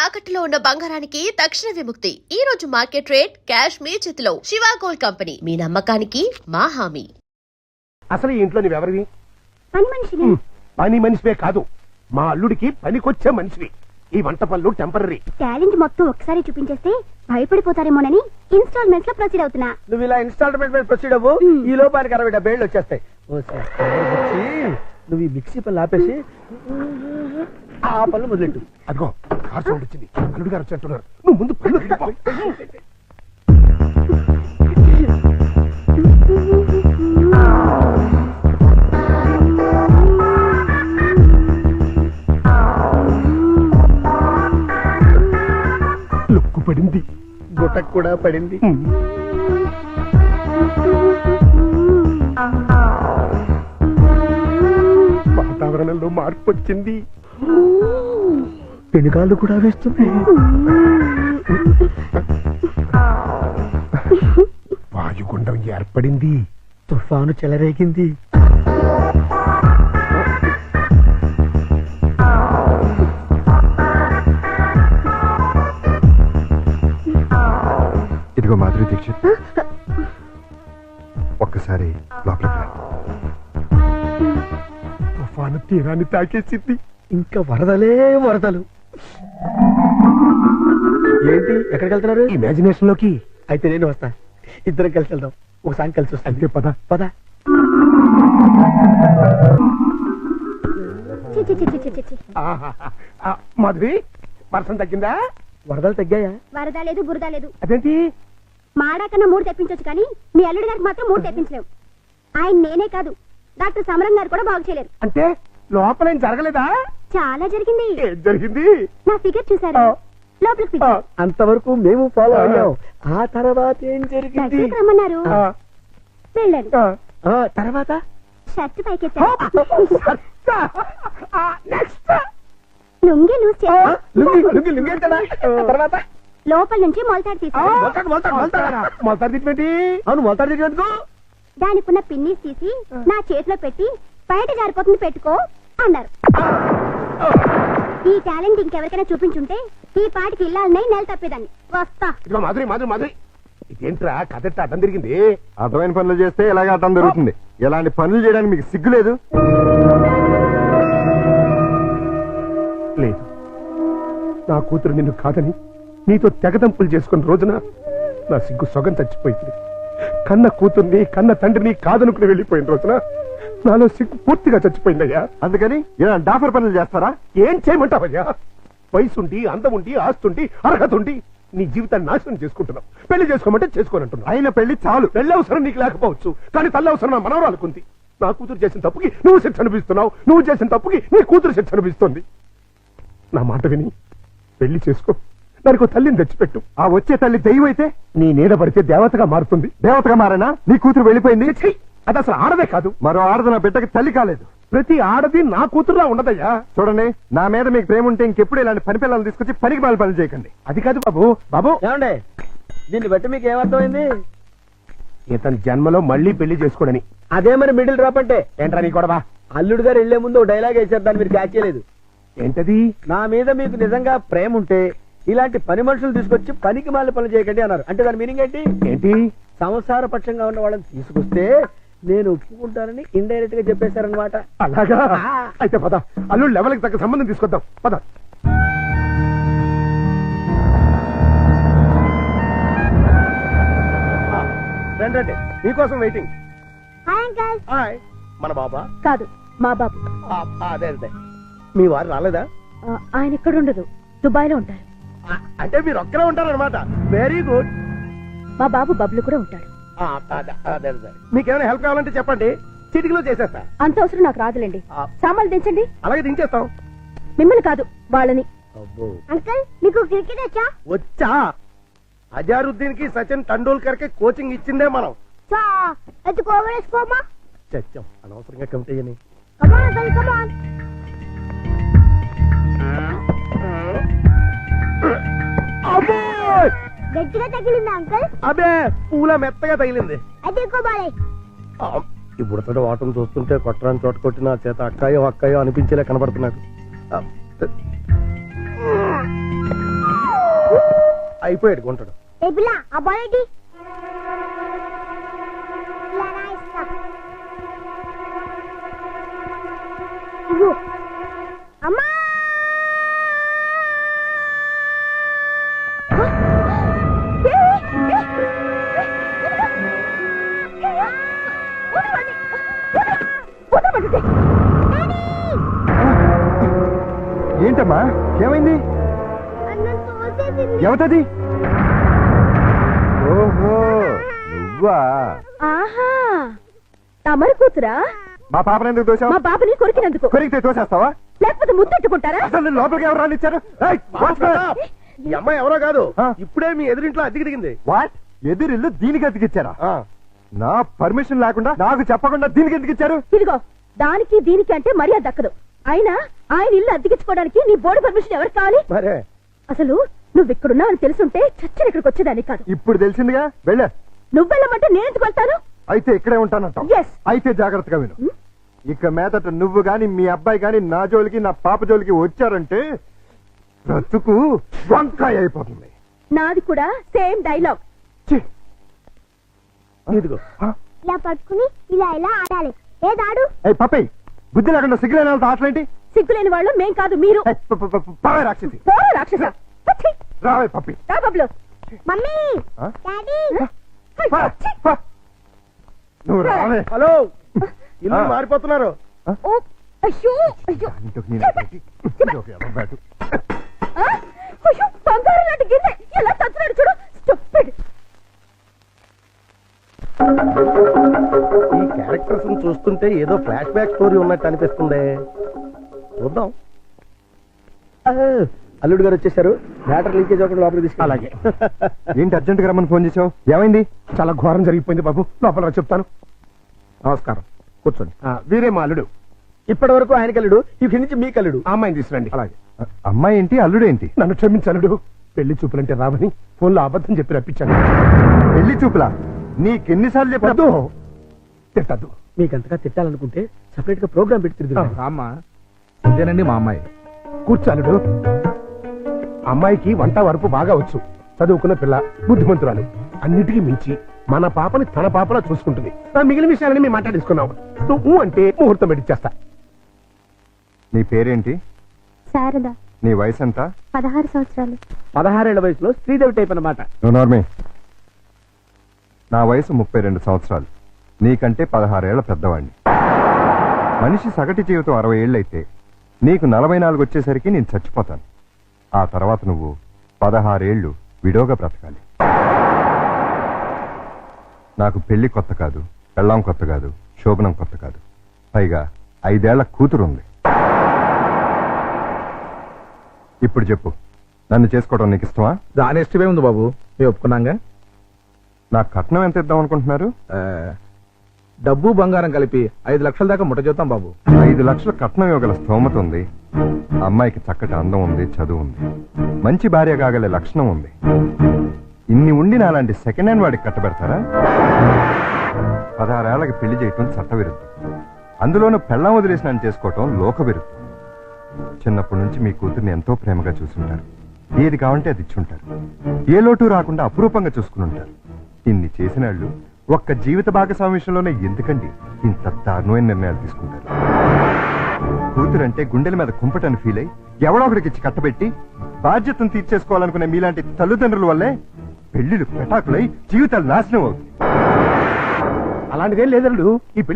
తాకట్టులో ఉన్న బంగారానికి తక్షణ విముక్తి. ఈ రోజు మార్కెట్ రేట్ క్యాష్ మీ చేతిలో. శివ గోల్డ్ కంపెనీ, మీ నమ్మకానికి మా హామీ. అసలు ఈ ఇంట్లో నువ్వెవరివి? పని మనిషివే కాదు, మా అల్లుడికి పనికొచ్చే మనిషివి. ఈ వంట పనులు టెంపరీ. టాలెంట్ మొత్తం ఒకసారి చూపించేస్తే భయపడిపోతారేమోనని ఇన్స్టాల్మెంట్స్ లో ప్రొసీడ్ అవుతున్నా. నువ్వు ఇలా ఇన్స్టాల్మెంట్ ప్రొసీడ్ అవ్వు, ఈ లోపానికి 60 వచ్చేస్తాయి. నువ్వు ఈ మిక్సీ పనులు ఆపేసి ఆ పనులు మొదలెట్టు. అదిగో కార్ సౌండ్ వచ్చింది, అల్లుడు గారు వచ్చేట్టున్నారు. నువ్వు ముందు పనులు వెళ్ళిపో. లుక్కు పడింది, గుట్టకు కూడా పడింది. వాతావరణంలో మార్పు వచ్చింది, పెనుగాళ్ళు కూడా వేస్తున్నాయి. వాయుగుండం ఏర్పడింది, తుఫాను చెలరేగింది. ఇదిగో మాధురి దీక్షిత్, ఒక్కసారి లోపలికి రా. తుఫాను తీరాన్ని తాకేసింది. ఇంకా వరదలే వరదలు. ఏంటి ఎక్కడికి వెళ్తున్నారు? ఇమాజినేషన్ లోకి. అయితే నేను వస్తా, ఇద్దరం కలిసి వెళ్దాం. ఒకసారి కలిసి వస్తా. అంతే, పద పద. మాధురి, వర్షం తగ్గిందా? వరదలు తగ్గాయా? వరద లేదు, బురద లేదు. అదేంటి? మాడాకన్నా 3 తెప్పించొచ్చు కానీ మీ అల్లుడి గారికి మాత్రం 3 తెప్పించలేవు. ఆయన నేనే కాదు, డాక్టర్ సమరం గారు కూడా బాగు చేయలేరు. అంటే లోపల ఏం జరగలేదా? చాలా జరిగింది. ఏం జరిగింది? నా ఫిగర్ చూసారు, లోపలికి పిలిచారు. అంతవరకు మేము ఫాలో అయ్యాం. ఆ తర్వాత ఏం జరిగింది? దగ్గరికి రమ్మన్నారు, వెళ్ళాను. తర్వాత షర్ట్ పైకెత్తారు, నెక్స్ట్ లుంగి లూజ్ చేశారు. తర్వాత లోపల నుంచి మొలతాడు తీశారు. మొలతాడు తిట్టి. అవును, మొలతాడు తిరిగినందుకు దానికున్న పిన్నీస్ తీసి నా చేతిలో పెట్టి బయట జారిపోతుంది పెట్టుకో అన్నారు. ఈ టాలెంట్ ఇంకెవరికైనా చూపించుంటే ఈ పాటికి ఇల్లాలనే నెల తప్పేదాన్ని. వస్తా. ఇదిగో మాధురి, మాధురి, మాధురి, ఇదేంట్రా కథ అడ్డం తిరిగింది? అర్థమైన పనులు చేస్తే ఇలాగే అర్థం జరుగుతుంది. ఇలాంటి పనులు చేయడానికి మీకు సిగ్గు లేదు? లేదు, నా కూతురు నిన్ను కాదని నీతో తెగదంపులు చేసుకున్న రోజున నా సిగ్గు సొగం చచ్చిపోయింది. కన్న కూతుర్ని కన్న తండ్రిని కాదనుకుని వెళ్ళిపోయిన రోజున నాలో సిగ్గు పూర్తిగా చచ్చిపోయిందయ్యా. అందుకని ఇలా డాఫర్ పనులు చేస్తారా? ఏం చేయమంటావయ్యా? వయసుండి, అందముండి, ఆస్తుండి, అర్హత ఉండి నీ జీవితాన్ని నాశనం చేసుకుంటున్నావు. పెళ్లి చేసుకోమంటే చేసుకోనంటున్నావు. అయిన పెళ్లి చాలు. పెళ్లి అవసరం నీకు లేకపోవచ్చు, కానీ తల్లి అవసరం నా మనవరాలకుంది. నా కూతురు చేసిన తప్పుకి నువ్వు శిక్ష అనుభవిస్తున్నావు, నువ్వు చేసిన తప్పుకి నీ కూతురు శిక్ష అనుభవిస్తుంది. నా మాట విని పెళ్లి చేసుకో, దానికి తల్లిని తెచ్చిపెట్టు. ఆ వచ్చే తల్లి దెయ్యం అయితే నీ నీడ పడితే దేవతగా మారుతుంది. దేవతగా మారేనా? నీ కూతురు వెళ్ళిపోయింది. ఛీ! అది అసలు ఆడదే కాదు. మరో ఆడది నా బిడ్డకి తల్లి కాలేదు. ప్రతి ఆడది నా కూతురులా ఉండదయ్యా. చూడండి, నా మీద మీకు ప్రేమ ఉంటే ఇంకెప్పుడు ఇలాంటి పని పిల్లలు తీసుకొచ్చి పనికి మాలి పనులు చేయకండి. అది కాదు బాబు. బాబు, ఏమండి, దీన్ని బట్టి మీకు ఏమర్థమైంది? ఇతని జన్మలో మళ్ళీ పెళ్లి చేసుకోడని. అదే మరి మిడిల్ డ్రాప్ అంటే. ఏంట్రా నీ గొడవ? అల్లుడు గారు వెళ్లే ముందు ఒక డైలాగ్ వేసారు, దాన్ని మీరు క్యాచ్ చేయలేదు. ఏంటది? నా మీద మీకు నిజంగా ప్రేమ ఉంటే ఇలాంటి పని మనుషులు తీసుకొచ్చి పనికి మాలి పనులు చేయకండి అన్నారు. అంటే దాని మీనింగ్ ఏంటి? ఏంటి? సంసార పక్షంగా ఉన్న వాళ్ళని తీసుకొస్తే నేను ఒప్పుకుంటానని ఇండైరెక్ట్ గా చెప్పేశారనమాట. అలాగా? అయితే పద, అల్లుడు లెవెల్కి తగ్గ సంబంధం తీసుకొద్దాం. పద. రండి, మీకోసం వెయిటింగ్. Hi uncle. హాయ్. మన బాబా? కాదు, మా బాబు. అదే అదే. మీ వారు రాలేదా? ఆయన ఇక్కడ ఉండదు, దుబాయ్ లో ఉంటారు. అంటే మీరు ఒక్కరే ఉంటారనమాట. Very good. మా బాబు బబ్లు కూడా ఉంటాడు. మీకేమైనా హెల్ప్ కావాలంటే చెప్పండి, చిటికలో చేసేస్తా. అంత అవసరం నాకు రాదులేండి. సామాన్లు దించండి. అలాగే దించేస్తాం. మిమ్మల్ని కాదు, వాళ్ళని. అంకల్, మీకు క్రికెట్ వచ్చా? వచ్చా. అజారుద్దీన్ కి సచిన్ టెండూల్కర్ కి కోచింగ్ ఇచ్చిందే మనం. చచ్చాం అనవసరంగా కమిటీ అని. గట్టిగా తగిలింది అంకల్. అదే పూల మెత్తగా తగిలింది. అయితే ఇప్పుడు వాటం చూస్తుంటే కొట్టరాని చోట కొట్టి నా చేత అక్కాయో అక్కాయో అనిపించేలా కనబడుతున్నాడు. అయిపోయాడు గుంటడు. ఏ పిల్ల ఆ బాల్ ఏంటి? ఇలా రా ఇస్తా. ఇదిగో. అమ్మా ఏంటమ్మా ఏమైంది? అన్నం తోసేసింది. ఎవతది? ఓహో నువ్వా? ఆహా తమరు కూతురా? మా పాపను ఎందుకు తోసావు? మా బాబుని కొరికినందుకు. కొరికితే తోసేస్తావా? లేకపోతే ముద్దెట్టుకుంటారా? అసలు నిన్ను లోపలికి ఎవరు రానిచ్చారు? ఏయ్, వాచ్మెన్! ఈ అమ్మాయి ఎవరో కాదు, ఆ. ఇప్పుడే మీ ఎదురింట్లో అద్దెకి దిగింది. వాట్? ఎదురిల్లు దీనికి అతికిచ్చారా? నా పర్మిషన్ లేకుండా నాకు చెప్పకుండా దీనికి ఎందుకు ఇచ్చారు? ఇదిగో దానికి దీనికి అంటే మర్యాద దక్కదు. అయినా ఆయన ఇల్లు అద్దెకించుకోవడానికి నీ బోర్డు పర్మిషన్ ఎవరికి కావాలి? మరే అసలు నువ్వు ఇక్కడున్నావని తెలుసుంటే చచ్చిన ఇక్కడికి వచ్చేదాన్ని కాదు. ఇప్పుడు తెలిసిందిగా వెళ్ళా. నువ్వు వెళ్ళమంటే నేను ఎందుకు వెళ్తాను? అయితే ఇక్కడే ఉంటానంట. Yes. అయితే జాగ్రత్తగా విను. ఇక మీదట నువ్వు గాని మీ అబ్బాయి గాని నా జోలికి నా పాప జోలికి వచ్చారంటే బ్రతుకు వంకాయ అయిపోతుంది. నాది కూడా సేమ్ డైలాగ్. ఛీ! ఇదిగో ఇలా పట్టుకుని ఇలా ఇలా ఆడాలి. ఏదాడు? ఏయ్ పప్పి, బుద్ధి లేకుండా సిగ్గులేని వాళ్ళతో ఆటలేంటి? సిగ్గులేని వాళ్ళు మేం కాదు మీరు. ఏయ్, పవే రాక్షసి. పోరా రాక్షస. పచ్చి. రావే పప్పి. రా బబ్లు. మమ్మీ ఆ? డాడీ పా, పా. నువ్వు రావే. హలో, ఇల్లు ఆ. మారిపోతున్నారు. ఓ అయ్యో అయ్యో ఇంకొక నేను బయటికి. ఇంకొక ఎర్ర బ్యాటు. ఆ? అయ్యో బంగారం లాంటి గిన్నె ఎలా తత్తున్నాడు చూడు. స్టూపిడ్. ఈ క్యారెక్టర్స్ చూస్తుంటే ఏదో ఫ్లాష్ బ్యాక్ స్టోరీ ఉన్నట్టు అనిపిస్తుంది. చూద్దాం. అల్లుడు గారు వచ్చేసారు. మ్యాటర్ లీకేజ్ అవ్వకుండా లోపలికి తీసుకు. అలాగే. ఏంటి అర్జెంట్ గా రమ్మని ఫోన్ చేసావు? ఏమైంది? చాలా ఘోరం జరిగిపోయింది బాబు. లోపల రా చెప్తాను. నమస్కారం, కూర్చోండి. వీరే మా అల్లుడు. ఇప్పటి వరకు ఆయన కల్లుడు, ఇక్కడి నుంచి మీ కల్లుడు. ఆ అమ్మాయిని తీసుకురండి. అలాగే. అమ్మాయి ఏంటి అల్లుడు ఏంటి? నన్ను క్షమించలుడు. పెళ్లి చూపులంటే రావని ఫోన్లో అబద్ధం చెప్పి రప్పించాను. పెళ్లి చూపులా? నీకెన్నిసార్లు చెప్పొద్దు. తిట్టద్దు. మీకంతగా తిట్టాలనుకుంటే సెపరేట్ గా ప్రోగ్రామ్ పెట్టి తిరుగుతాం. రామ్మా, ఇదేనండి మా అమ్మాయి. కూర్చాలుడు. అమ్మాయికి వంట వరపు బాగా వచ్చు. చదువుకున్న పిల్ల, బుద్ధిమంతురాలు. అన్నిటికీ మించి మన పాపని తన పాపలా చూసుకుంటుంది. మిగిలిన విషయాలని మేము మాట్లాడేసుకున్నాం. నువ్వు అంటే ముహూర్తం పెట్టిచ్చేస్తా. నీ పేరేంటి? శారద నీ వయసు ఎంత? 16 సంవత్సరాలు. 16 ఏళ్ల వయసులో శ్రీదేవి టైప్ అన్నమాట. నువ్వు నోర్మే. నా వయసు 32 సంవత్సరాలు. నీకంటే 16 ఏళ్ల పెద్దవాడిని. మనిషి సగటు జీవితం 60 ఏళ్ళైతే నీకు 44 వచ్చేసరికి నేను చచ్చిపోతాను. ఆ తర్వాత నువ్వు 16 ఏళ్ళు విడోగా బ్రతకాలి. నాకు పెళ్లి కొత్త కాదు, పెళ్ళాం కొత్త కాదు, శోభనం కొత్త కాదు. పైగా 5 ఏళ్ల కూతురుంది. ఇప్పుడు చెప్పు, నన్ను చేసుకోవడం నీకు ఇష్టమా? దాని ఇష్టమే ఉంది బాబు, మేము ఒప్పుకున్నాగా. నాకు కట్నం ఎంత ఇద్దాం అనుకుంటున్నారు? డబ్బు బంగారం కలిపి 5 లక్షల దాకా ముట్ట చూద్దాం బాబు. 5 లక్షల కట్నం ఇవ్వగల స్తోమత ఉంది. అమ్మాయికి చక్కటి అందం ఉంది, చదువు ఉంది, మంచి భార్య కాగలే లక్షణం ఉంది. ఇన్ని ఉండి నాలాంటి సెకండ్ హ్యాండ్ వాడికి కట్టబెడతారా? 16 ఏళ్లకి పెళ్లి చేయటం చట్టవిరుద్ధం. అందులోనూ పెళ్ళాం వదిలేసినని చేసుకోవటం లోక విరుద్ధం. చిన్నప్పటి నుంచి మీ కూతుర్ని ఎంతో ప్రేమగా చూసుంటారు. ఏది కావంటే అది ఇచ్చుంటారు. ఏ లోటు రాకుండా అపురూపంగా చూసుకుని ఉంటారు. ఇన్ని చేసినాళ్ళు ఒక్క జీవిత భాగస్వామి విషయంలోనే ఎందుకండి ఇంత దారుణమైన నిర్ణయాలు తీసుకుంటారు? కూతురంటే గుండెల మీద కుంపటని ఫీల్ అయి ఎవడో ఒకడికి ఇచ్చి కట్టబెట్టి బాధ్యతను తీర్చేసుకోవాలనుకునే మీలాంటి తల్లిదండ్రుల వల్లే పెళ్లిళ్ళు పెటాకులై జీవితాలు నాశనం అవుతుంది. అలాంటిదేం లేదల్లుడు. ఈ